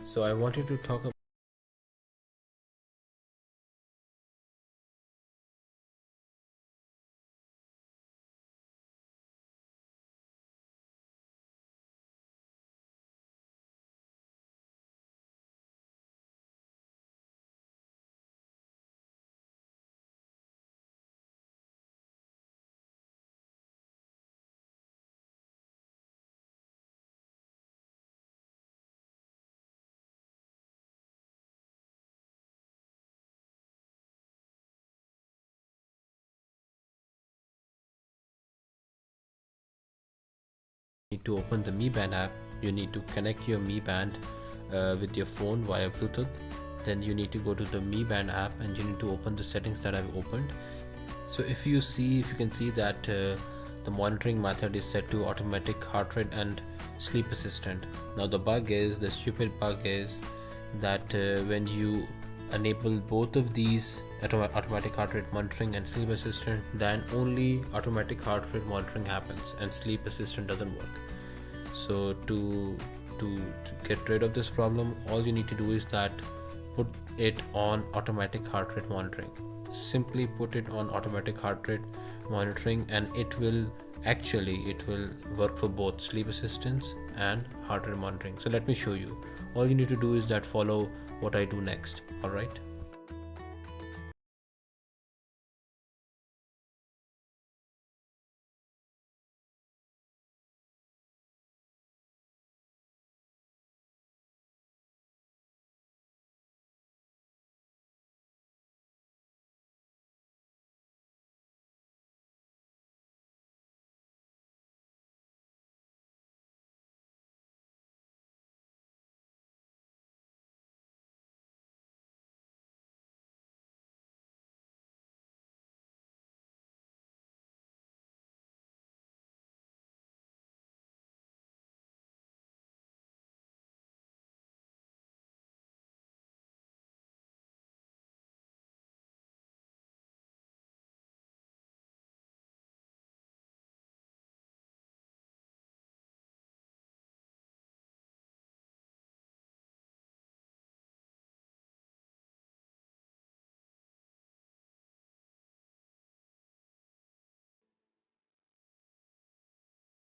So I wanted to talk about need to open the Mi Band app. You need to connect your Mi Band with your phone via Bluetooth. Then you need to go to the Mi Band app and you need to open the settings that I've opened. So if you can see that the monitoring method is set to automatic heart rate and sleep assistant. Now the stupid bug is that when you enable both of these automatic heart rate monitoring and sleep assistant, then only automatic heart rate monitoring happens and sleep assistant doesn't work. So to get rid of this problem, all you need to do is that put it on automatic heart rate monitoring. Simply put it on automatic heart rate monitoring and it will work for both sleep assistance and heart rate monitoring. So let me show you. All you need to do is that follow what I do next. All right.